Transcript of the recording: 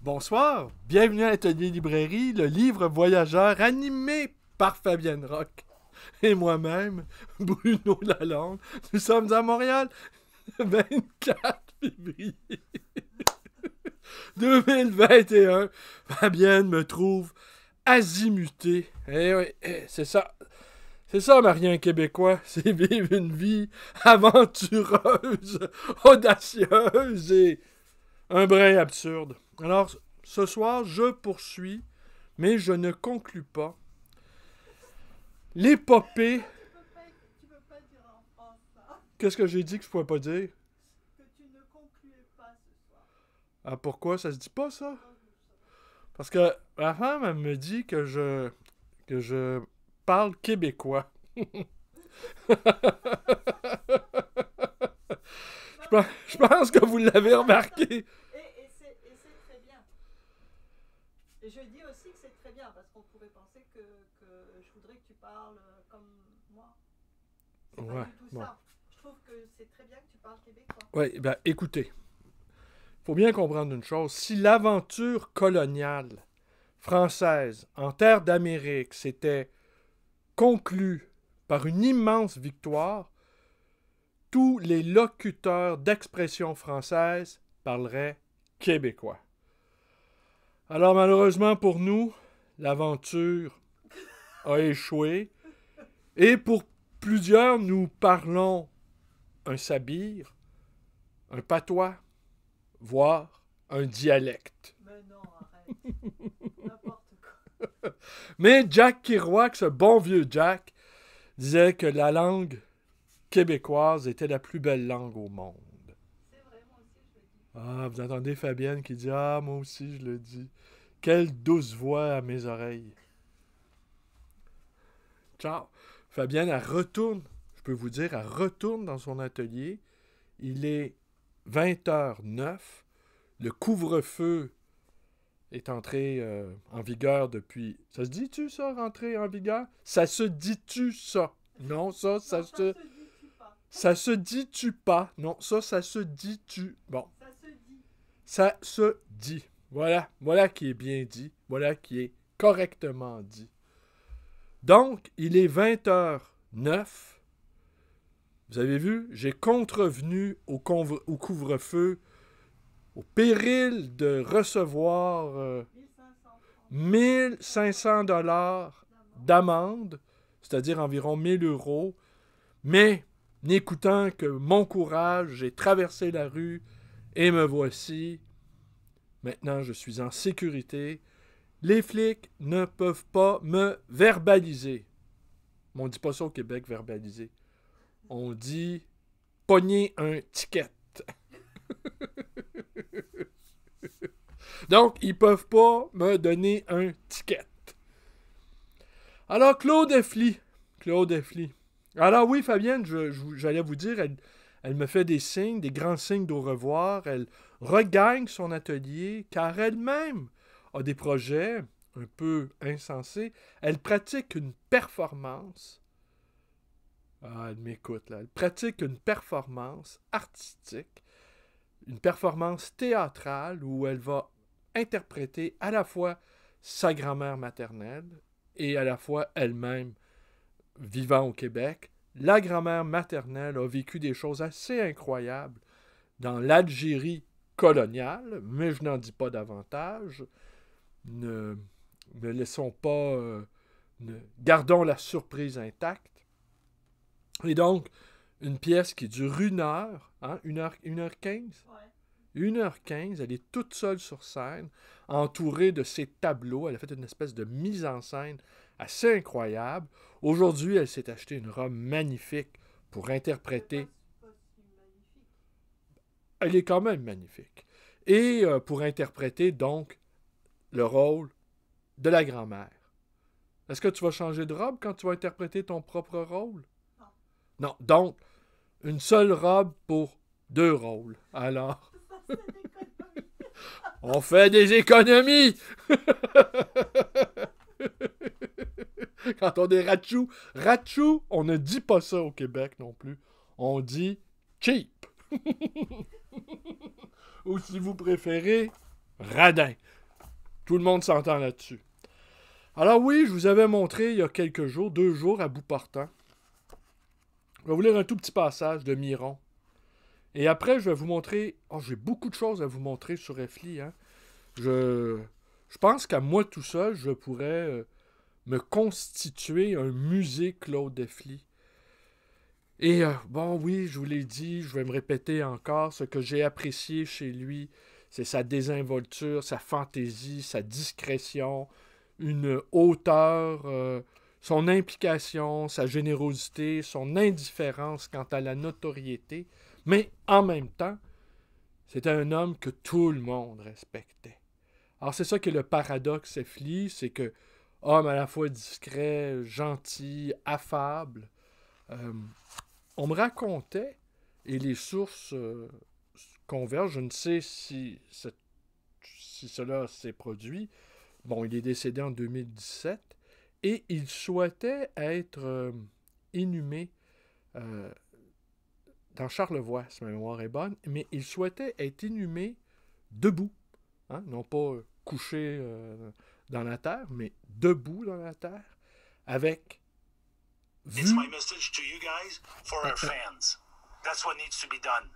Bonsoir, bienvenue à l'Atelier Librairie, le livre voyageur animé par Fabienne Roch et moi-même, Bruno Lalonde. Nous sommes à Montréal, 24 février 2021. Fabienne me trouve azimuté. Eh oui, c'est ça. C'est ça, Marien québécois, c'est vivre une vie aventureuse, audacieuse et un brin absurde. Alors, ce soir, je poursuis, mais je ne conclus pas, l'épopée... Tu peux pas dire en France ça. Qu'est-ce que j'ai dit que je pouvais pas dire? Que tu ne concluais pas ce soir. Ah, pourquoi? Ça se dit pas, ça? Parce que ma femme, elle me dit que je parle québécois. Je pense que vous l'avez remarqué. Et c'est très bien. Et je dis aussi que c'est très bien, parce qu'on pourrait penser que je voudrais que tu parles comme moi. C'est Ouais, pas du tout bon. ça. Je trouve que c'est très bien que tu parles québécois. Oui, ben écoutez, faut bien comprendre une chose. Si l'aventure coloniale française en terre d'Amérique s'était conclue par une immense victoire, tous les locuteurs d'expression française parleraient québécois. Alors malheureusement pour nous, l'aventure a échoué et pour plusieurs, nous parlons un sabir, un patois, voire un dialecte. Mais non, arrête. N'importe quoi. Mais Jack Kerouac, ce bon vieux Jack, disait que la langue québécoise était la plus belle langue au monde. C'est vrai, moi aussi je le dis. Ah, vous entendez Fabienne qui dit « Ah, moi aussi, je le dis. » Quelle douce voix à mes oreilles. Ciao. Fabienne, elle retourne, je peux vous dire, elle retourne dans son atelier. Il est 20h09. Le couvre-feu est entré en vigueur depuis... Ça se dit-tu, ça, rentrer en vigueur? Ça se dit-tu, ça? Non, ça se... dit-tu pas. Ça se dit-tu pas? Non, ça se dit-tu... Bon, Ça se dit. ça se dit. Voilà qui est bien dit. Voilà qui est correctement dit. Donc, il est 20h09. Vous avez vu, j'ai contrevenu au couvre-feu au péril de recevoir 1500 $ d'amende, c'est-à-dire environ 1000 €. Mais, n'écoutant que mon courage, j'ai traversé la rue et me voici. Maintenant, je suis en sécurité. Les flics ne peuvent pas me verbaliser. Mais on ne dit pas ça au Québec, verbaliser. On dit pogner un ticket. Donc, ils ne peuvent pas me donner un ticket. Alors, Claude Effly. Alors oui, Fabienne, j'allais vous dire, elle me fait des signes, des grands signes d'au revoir. Elle regagne son atelier, car elle-même a des projets un peu insensés. Elle pratique une performance. Ah, elle m'écoute, là. Elle pratique une performance artistique, une performance théâtrale où elle va interpréter à la fois sa grand-mère maternelle et à la fois elle-même vivant au Québec. La grand-mère maternelle a vécu des choses assez incroyables dans l'Algérie coloniale, mais je n'en dis pas davantage. Ne laissons pas... gardons la surprise intacte. Et donc, une pièce qui dure 1h, hein, 1h15. Ouais. 1h15, elle est toute seule sur scène, entourée de ses tableaux. Elle a fait une espèce de mise en scène assez incroyable. Aujourd'hui, elle s'est acheté une robe magnifique pour interpréter. C'est pas si magnifique. Elle est quand même magnifique. Et pour interpréter, donc, le rôle de la grand-mère. Est-ce que tu vas changer de robe quand tu vas interpréter ton propre rôle? Non. Non. Donc, une seule robe pour 2 rôles. Alors, Ça, c'est l'économie. on fait des économies! Quand on dit ratchou, on ne dit pas ça au Québec non plus. On dit cheap. Ou si vous préférez, radin. Tout le monde s'entend là-dessus. Alors oui, je vous avais montré il y a quelques jours, 2 jours, à bout portant. Je vais vous lire un tout petit passage de Miron. Et après, je vais vous montrer... Oh, j'ai beaucoup de choses à vous montrer sur FLI. Hein. Je pense qu'à moi tout seul, je pourrais me constituer un musée Claude FLI. Et bon, oui, je vous l'ai dit, je vais me répéter encore, ce que j'ai apprécié chez lui, c'est sa désinvolture, sa fantaisie, sa discrétion, une hauteur, son implication, sa générosité, son indifférence quant à la notoriété, mais en même temps, c'était un homme que tout le monde respectait. Alors c'est ça qui est le paradoxe FLI, c'est que homme à la fois discret, gentil, affable, on me racontait, et les sources convergent, je ne sais si cela s'est produit. Bon, il est décédé en 2017, et il souhaitait être inhumé dans Charlevoix, si ma mémoire est bonne, mais il souhaitait être inhumé debout, hein, non pas couché dans la terre, mais debout dans la terre, avec It's my message to you guys for our fans. That's what needs to be done.